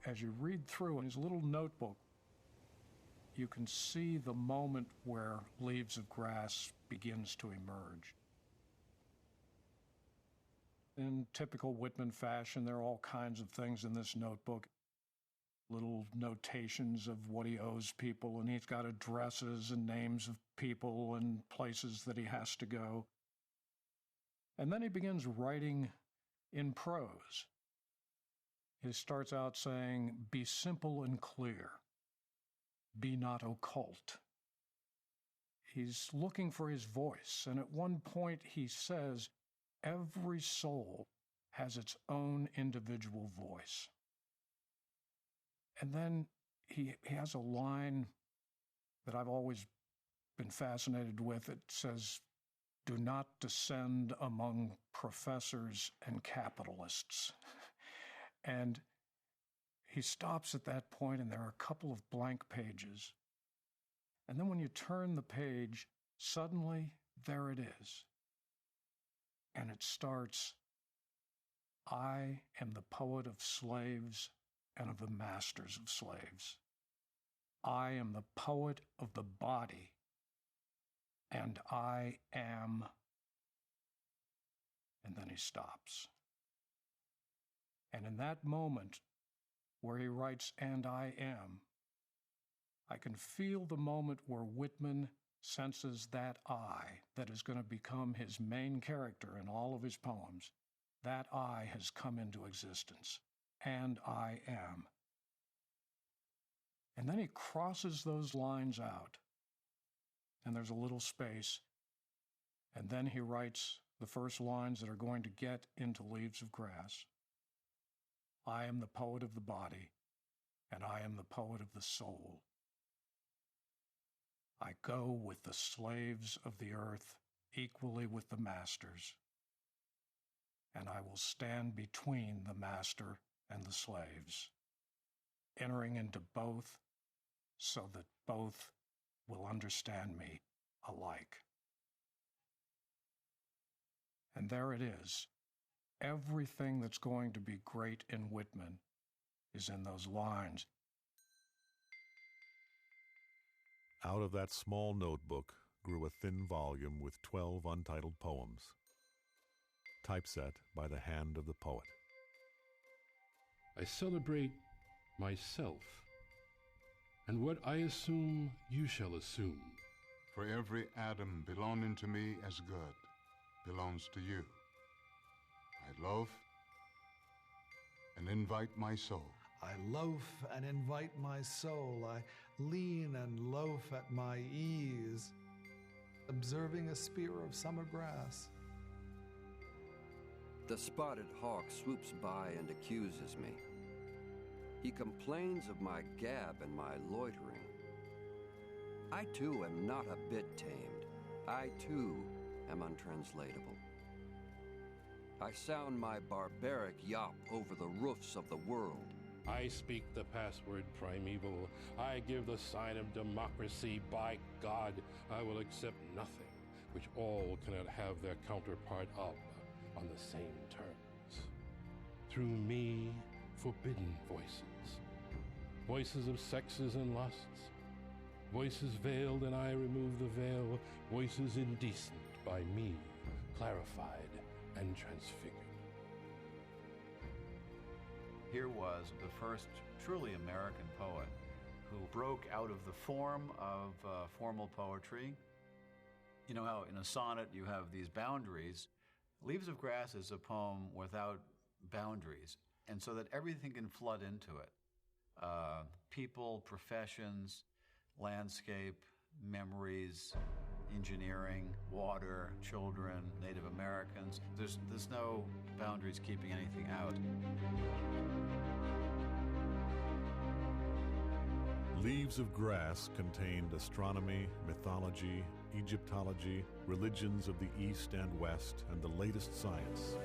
as you read through in his little notebook, you can see the moment where Leaves of Grass begins to emerge. In typical Whitman fashion, there are all kinds of things in this notebook, little notations of what he owes people, and he's got addresses and names of people and places that he has to go. And then he begins writing in prose. He starts out saying, "Be simple and clear. Be not occult." He's looking for his voice, and at one point he says, every soul has its own individual voice. And then he has a line that I've always been fascinated with. It says, "Do not descend among professors and capitalists." And he stops at that point, and there are a couple of blank pages. And then when you turn the page, suddenly there it is. And it starts, "I am the poet of slaves and of the masters of slaves. I am the poet of the body, and I am," and then he stops. And in that moment where he writes, "and I am," I can feel the moment where Whitman senses that I that is going to become his main character in all of his poems. That I has come into existence, and I am. And then he crosses those lines out, and there's a little space, and then he writes the first lines that are going to get into Leaves of Grass. "I am the poet of the body, and I am the poet of the soul. I go with the slaves of the earth equally with the masters, and I will stand between the master and the slaves, entering into both so that both will understand me alike." And there it is. Everything that's going to be great in Whitman is in those lines. Out of that small notebook grew a thin volume with 12 untitled poems, typeset by the hand of the poet. I celebrate myself, and what I assume you shall assume. For every atom belonging to me as good belongs to you. I loaf and invite my soul. I loaf and invite my soul. I lean and loaf at my ease, observing a spear of summer grass. The spotted hawk swoops by and accuses me. He complains of my gab and my loitering. I too am not a bit tamed. I too am untranslatable. I sound my barbaric yop over the roofs of the world. I speak the password primeval. I give the sign of democracy. By God, I will accept nothing which all cannot have their counterpart of on the same terms. Through me, forbidden voices. Voices of sexes and lusts. Voices veiled and I remove the veil. Voices indecent by me, clarified and transfigured. Here was the first truly American poet who broke out of the form of formal poetry. You know how in a sonnet you have these boundaries? Leaves of Grass is a poem without boundaries, and so that everything can flood into it. People, professions, landscape, memories, engineering, water, children, Native Americans. There's no boundaries keeping anything out. Leaves of Grass contained astronomy, mythology, Egyptology, religions of the East and West, and the latest science.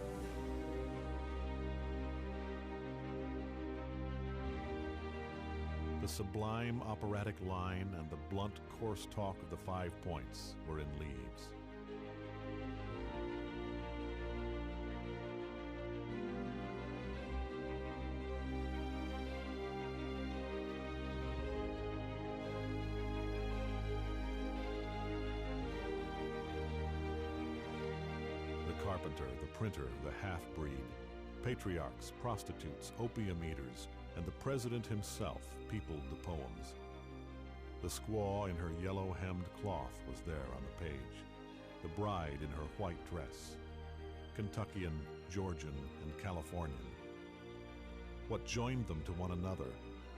The sublime operatic line and the blunt, coarse talk of the 5 points were in Leaves. carpenter, the printer, the half-breed, patriarchs, prostitutes, opium eaters, and the president himself peopled the poems. The squaw in her yellow-hemmed cloth was there on the page, the bride in her white dress, Kentuckian, Georgian, and Californian. What joined them to one another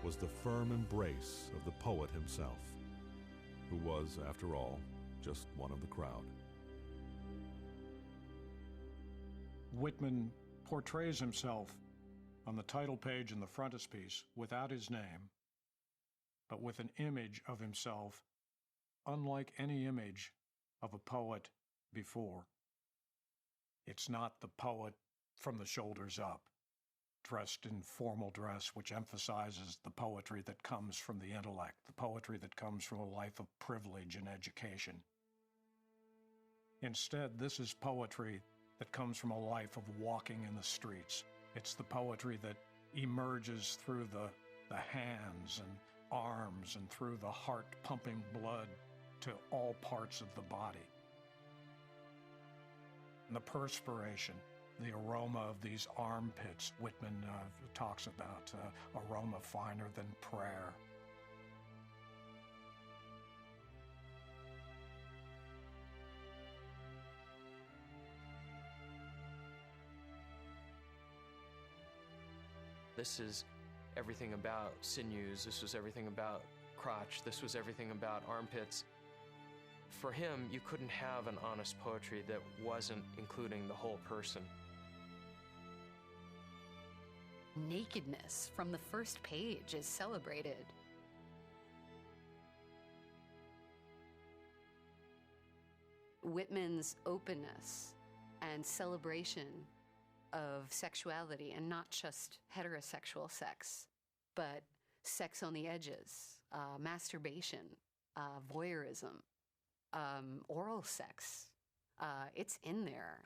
was the firm embrace of the poet himself, who was, after all, just one of the crowd. Whitman portrays himself on the title page and the frontispiece without his name, but with an image of himself unlike any image of a poet before. It's not the poet from the shoulders up, dressed in formal dress, which emphasizes the poetry that comes from the intellect, the poetry that comes from a life of privilege and education. Instead, this is poetry that comes from a life of walking in the streets. It's the poetry that emerges through the hands and arms and through the heart pumping blood to all parts of the body. And the perspiration, the aroma of these armpits, Whitman talks about aroma finer than prayer. This is everything about sinews, this was everything about crotch, this was everything about armpits. For him, you couldn't have an honest poetry that wasn't including the whole person. Nakedness from the first page is celebrated. Whitman's openness and celebration of sexuality, and not just heterosexual sex, but sex on the edges, masturbation, voyeurism, oral sex. It's in there.